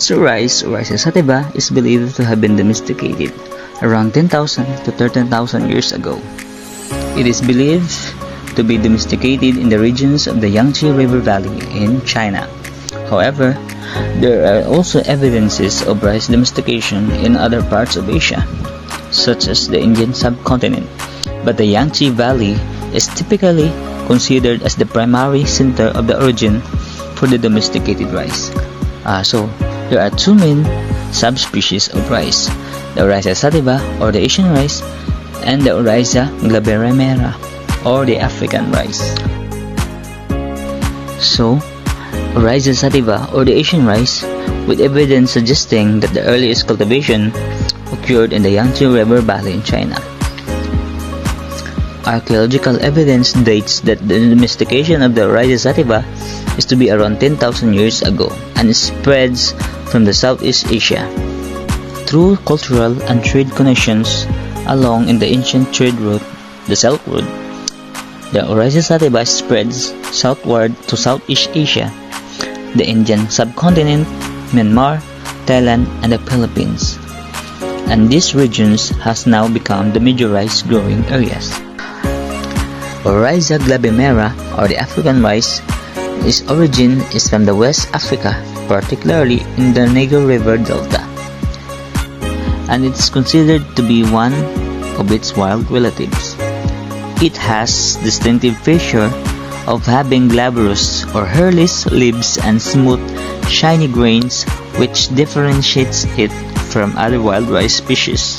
So rice, Oryza sativa, is believed to have been domesticated around 10,000 to 13,000 years ago. It is believed to be domesticated in the regions of the Yangtze River Valley in China. However, there are also evidences of rice domestication in other parts of Asia, such as the Indian subcontinent, but the Yangtze Valley is typically considered as the primary center of the origin for the domesticated rice. So there are two main subspecies of rice, the Oryza sativa or the Asian rice, and the Oryza glaberrima or the African rice. So, Oryza sativa or the Asian rice, with evidence suggesting that the earliest cultivation occurred in the Yangtze River Valley in China. Archaeological evidence dates that the domestication of the Oryza sativa is to be around 10,000 years ago and spreads from the Southeast Asia. Through cultural and trade connections along in the ancient trade route, the Silk Road, the Oryza sativa spreads southward to Southeast Asia, the Indian subcontinent, Myanmar, Thailand, and the Philippines. And these regions has now become the major rice growing areas. Oryza glaberrima or the African rice, its origin is from the West Africa, particularly in the Niger River Delta, and it is considered to be one of its wild relatives. It has distinctive feature of having glabrous or hairless leaves and smooth, shiny grains, which differentiates it from other wild rice species.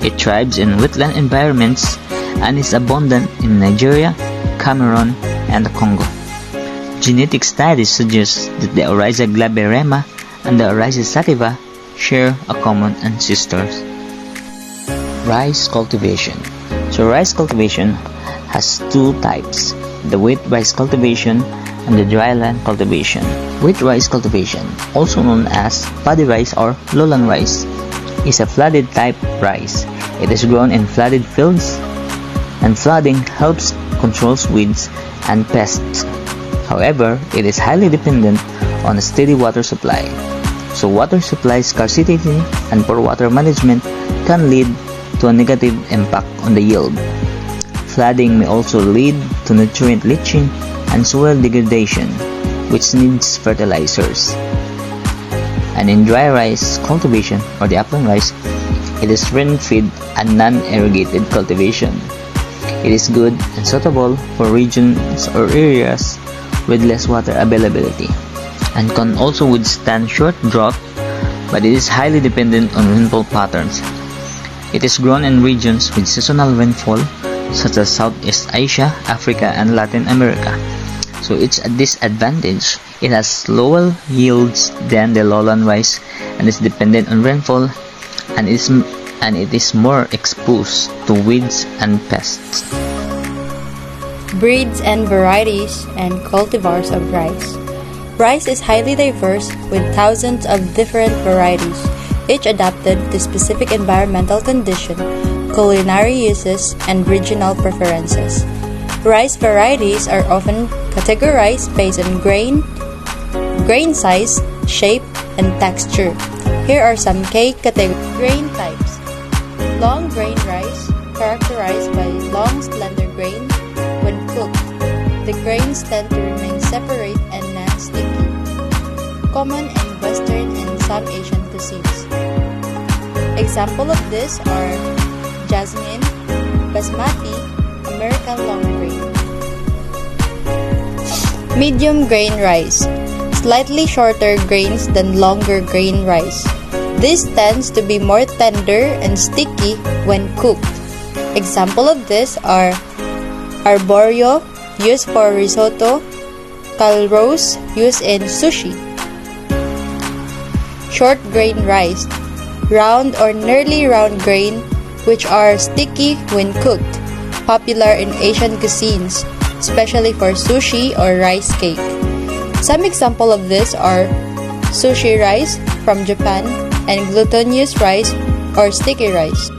It thrives in wetland environments and is abundant in Nigeria, Cameroon, and the Congo. Genetic studies suggest that the Oryza glaberrima and the Oryza sativa share a common ancestor. Rice cultivation. So rice cultivation has two types, the wet rice cultivation and the dryland cultivation. Wet rice cultivation, also known as paddy rice or lowland rice, is a flooded type rice. It is grown in flooded fields, and flooding helps control weeds and pests. However, it is highly dependent on a steady water supply. So water supply scarcity and poor water management can lead to a negative impact on the yield. Flooding may also lead to nutrient leaching and soil degradation, which needs fertilizers. And in dry rice cultivation or the upland rice, it is rain-fed and non-irrigated cultivation. It is good and suitable for regions or areas with less water availability and can also withstand short drought, but it is highly dependent on rainfall patterns. It is grown in regions with seasonal rainfall such as Southeast Asia, Africa, and Latin America. So it's a disadvantage. It has lower yields than the lowland rice and is dependent on rainfall and it is more exposed to weeds and pests. Breeds and varieties and cultivars of rice. Rice is highly diverse with thousands of different varieties, each adapted to specific environmental conditions, culinary uses, and regional preferences. Rice varieties are often categorized based on grain size, shape, and texture. Here are some key grain types. Long grain rice, characterized by long slender grain. When cooked, the grains tend to remain separate and non-sticky. Common in Western and some Asian cuisines. Examples of this are jasmine, basmati, American long grain. Medium grain rice, slightly shorter grains than longer grain rice. This tends to be more tender and sticky when cooked. Examples of this are arborio, used for risotto, calrose, used in sushi. Short grain rice, round or nearly round grain, which are sticky when cooked, popular in Asian cuisines, especially for sushi or rice cake. Some examples of this are sushi rice from Japan and glutinous rice or sticky rice.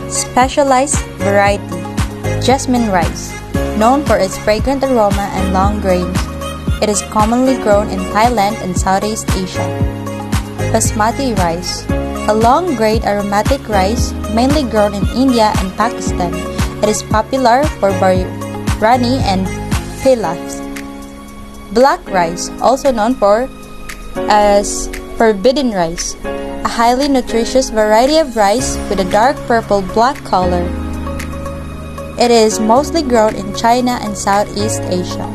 Specialized variety. Jasmine rice, known for its fragrant aroma and long grains. It is commonly grown in Thailand and Southeast Asia. Basmati rice, a long-grain aromatic rice mainly grown in India and Pakistan. It is popular for biryani and pilafs. Black rice, also known as forbidden rice, a highly nutritious variety of rice with a dark purple-black color. It is mostly grown in China and Southeast Asia.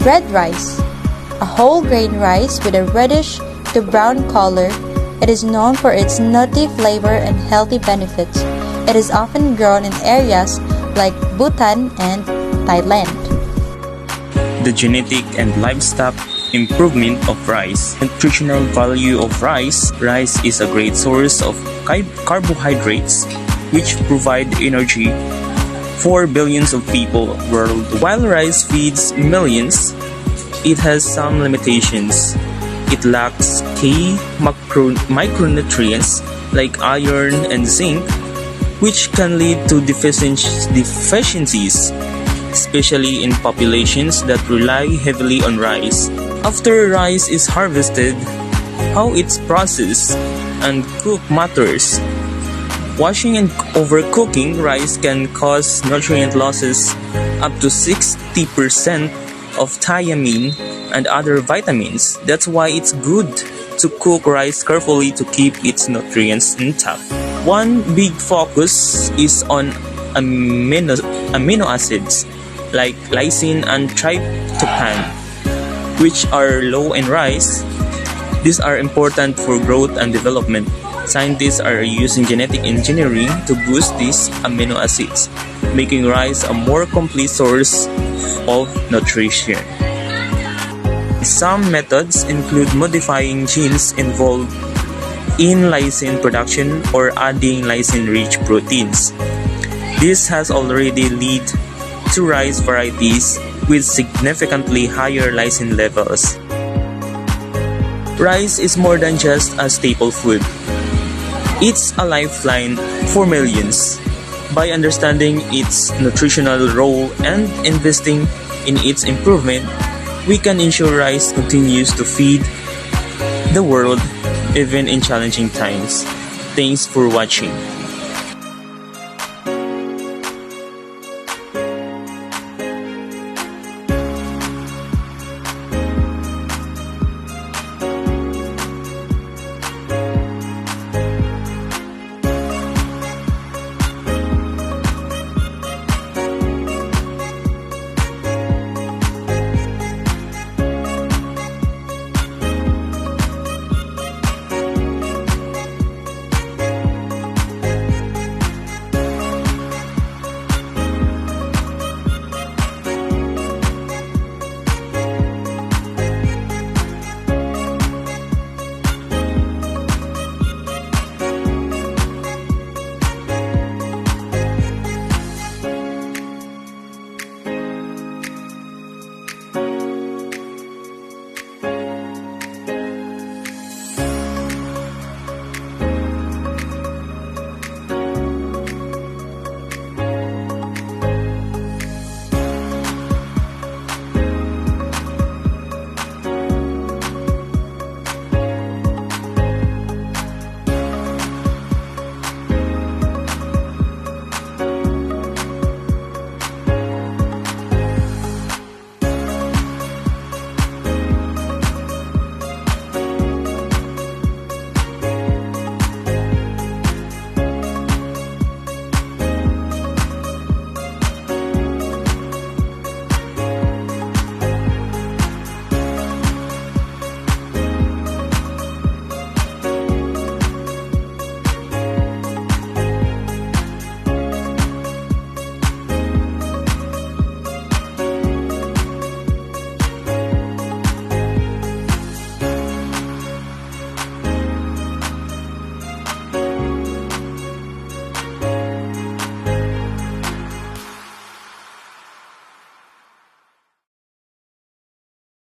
Red rice, a whole grain rice with a reddish to brown color. It is known for its nutty flavor and healthy benefits. It is often grown in areas like Bhutan and Thailand. The genetic and livestock improvement of rice. Nutritional value of rice. Rice is a great source of carbohydrates which provide energy for billions of people worldwide. While rice feeds millions, it has some limitations. It lacks key micronutrients like iron and zinc, which can lead to deficiencies, especially in populations that rely heavily on rice. After rice is harvested, how it's processed and cooked matters. Washing and overcooking rice can cause nutrient losses up to 60% of thiamine and other vitamins. That's why it's good to cook rice carefully to keep its nutrients intact. One big focus is on amino acids like lysine and tryptophan, which are low in rice. These are important for growth and development. Scientists are using genetic engineering to boost these amino acids, making rice a more complete source of nutrition. Some methods include modifying genes involved in lysine production or adding lysine-rich proteins. This has already led to rice varieties with significantly higher lysine levels. Rice is more than just a staple food. It's a lifeline for millions. By understanding its nutritional role and investing in its improvement, we can ensure rice continues to feed the world even in challenging times. Thanks for watching.